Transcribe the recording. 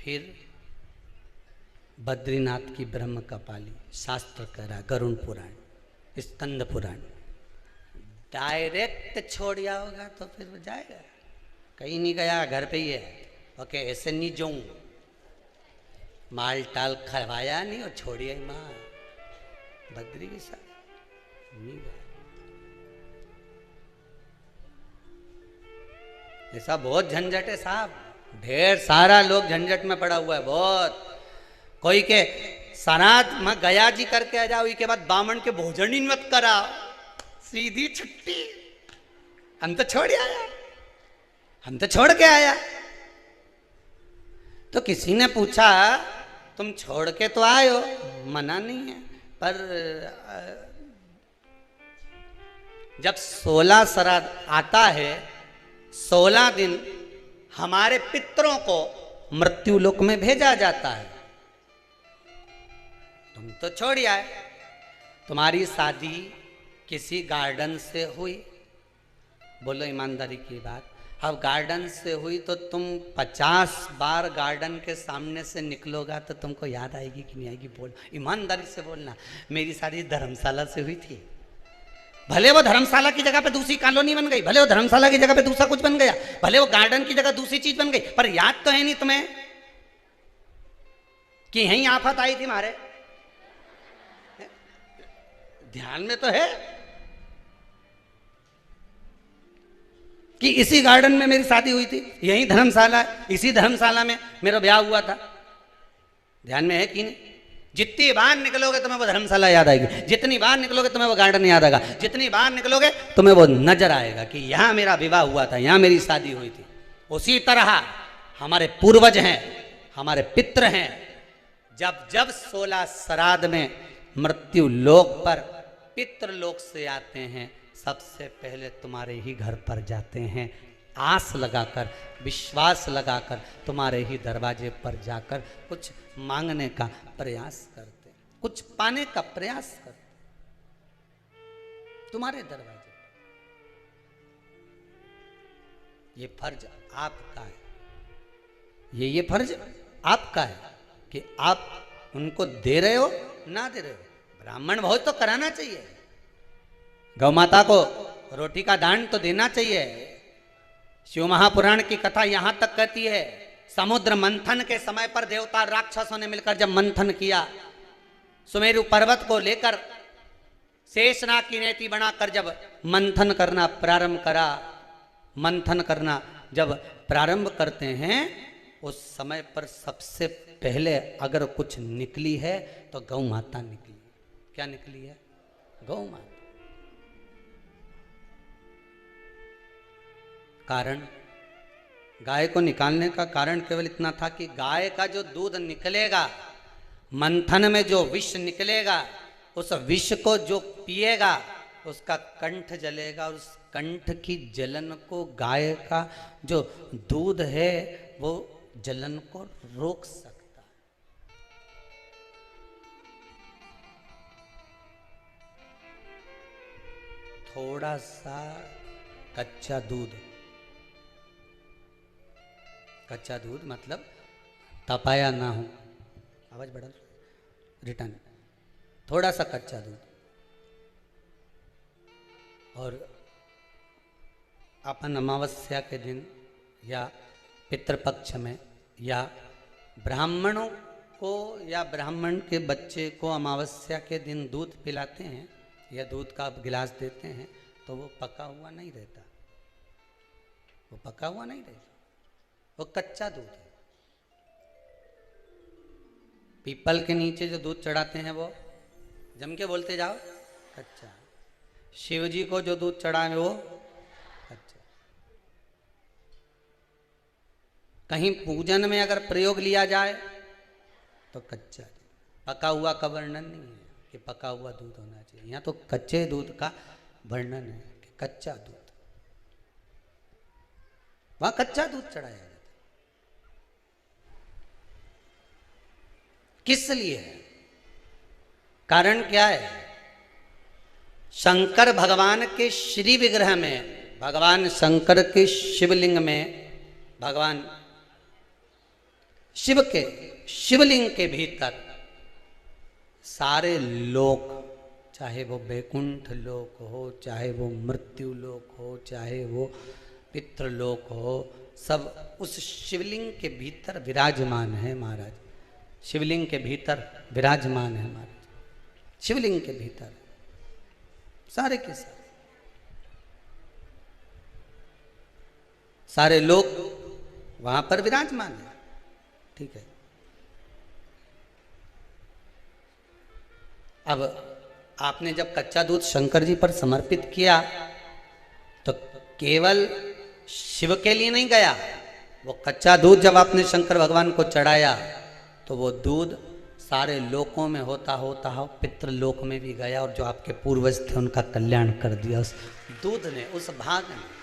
फिर बद्रीनाथ की ब्रह्म कपाली, शास्त्र कह रहा, गरुण पुराण, स्कंद पुराण। डायरेक्ट छोड़ जाओगा तो फिर वो जाएगा, कहीं नहीं गया, घर पे ही है। ओके, ऐसे नहीं जाऊं, माल टाल खवाया नहीं और छोड़िए माँ बद्री के साथ नहीं गया। ऐसा बहुत झंझट है साहब, ढेर सारा लोग झंझट में पड़ा हुआ है बहुत। कोई के सनाद में गया जी करके आ जाओ, इसके बाद बामन के भोजन ही मत करा, सीधी छुट्टी। हम तो छोड़ आया, हम तो छोड़ के आया। तो किसी ने पूछा तुम छोड़ के तो आए हो, मना नहीं है, पर जब 16 श्राद्ध आता है, 16 दिन हमारे पितरों को मृत्यु लोक में भेजा जाता है। तुम तो छोड़ आए, तुम्हारी शादी किसी गार्डन से हुई, बोलो ईमानदारी की बात। अब गार्डन से हुई तो तुम 50 बार गार्डन के सामने से निकलोगा तो तुमको याद आएगी कि नहीं आएगी? बोलो, ईमानदारी से बोलना। मेरी शादी धर्मशाला से हुई थी, भले वो धर्मशाला की जगह पे दूसरी कॉलोनी बन गई, भले वो धर्मशाला की जगह पे दूसरा कुछ बन गया, भले वो गार्डन की जगह दूसरी चीज बन गई, पर याद तो है नहीं तुम्हें कि यहीं आफत आई थी हमारे? ध्यान में तो है कि इसी गार्डन में मेरी शादी हुई थी, यही धर्मशाला, इसी धर्मशाला में मेरा ब्याह हुआ था। ध्यान में है कि नहीं? जितनी बार निकलोगे तुम्हें वो धर्मशाला याद आएगी, जितनी बार निकलोगे तुम्हें वो गार्डन याद आएगा, जितनी बार निकलोगे तुम्हें वो नजर आएगा कि यहां मेरा विवाह हुआ था, यहां मेरी शादी हुई थी। उसी तरह हमारे पूर्वज हैं, हमारे पितृ हैं, जब जब 16 श्राद्ध में मृत्यु लोक पर पितृलोक से आते हैं, सबसे पहले तुम्हारे ही घर पर जाते हैं, आस लगाकर, विश्वास लगाकर, तुम्हारे ही दरवाजे पर जाकर कुछ मांगने का प्रयास करते, कुछ पाने का प्रयास करते, तुम्हारे दरवाजे। ये फर्ज आपका है, ये फर्ज आपका है कि आप उनको दे रहे हो ना दे रहे हो। ब्राह्मण भोज तो कराना चाहिए, गौ माता को रोटी का दान तो देना चाहिए। शिव महापुराण की कथा यहां तक कहती है, समुद्र मंथन के समय पर देवता राक्षसों ने मिलकर जब मंथन किया, सुमेरु पर्वत को लेकर शेषनाग की नेति बनाकर जब मंथन करना प्रारंभ करा, मंथन करना जब प्रारंभ करते हैं, उस समय पर सबसे पहले अगर कुछ निकली है तो गौ माता निकली। क्या निकली है? गौ माता। कारण, गाय को निकालने का कारण केवल इतना था कि गाय का जो दूध निकलेगा, मंथन में जो विष निकलेगा, उस विष को जो पिएगा उसका कंठ जलेगा, और उस कंठ की जलन को गाय का जो दूध है वो जलन को रोक सकता है। थोड़ा सा कच्चा दूध, कच्चा दूध मतलब तपाया ना हो, आवाज बढ़ा, रिटर्न, थोड़ा सा कच्चा दूध, और अपन अमावस्या के दिन या पितृपक्ष में या ब्राह्मणों को या ब्राह्मण के बच्चे को अमावस्या के दिन दूध पिलाते हैं या दूध का गिलास देते हैं, तो वो पका हुआ नहीं रहता, वो पका हुआ नहीं रहता, वो कच्चा दूध है। पीपल के नीचे जो दूध चढ़ाते हैं वो, जम के बोलते जाओ, कच्चा। शिव जी को जो दूध चढ़ाए वो कच्चा। कहीं पूजन में अगर प्रयोग लिया जाए तो कच्चा। पका हुआ का वर्णन नहीं है कि पका हुआ दूध होना चाहिए, यहाँ तो कच्चे दूध का वर्णन है कि कच्चा दूध, वहां कच्चा दूध चढ़ाया जाता है। किस लिए है? कारण क्या है? शंकर भगवान के श्री विग्रह में, भगवान शंकर के शिवलिंग में भगवान शिव के शिवलिंग के भीतर सारे लोक, चाहे वो वैकुंठ लोक हो, चाहे वो मृत्यु लोक हो, चाहे वो पितृलोक हो, सब उस शिवलिंग के भीतर विराजमान है महाराज। शिवलिंग के भीतर विराजमान है महाराज, शिवलिंग के भीतर सारे के सारे सारे लोग वहां पर विराजमान है। ठीक है, अब आपने जब कच्चा दूध शंकर जी पर समर्पित किया तो केवल शिव के लिए नहीं गया, वो कच्चा दूध जब आपने शंकर भगवान को चढ़ाया तो वो दूध सारे लोकों में होता होता हो पितृलोक में भी गया, और जो आपके पूर्वज थे उनका कल्याण कर दिया उस दूध ने, उस भाग ने।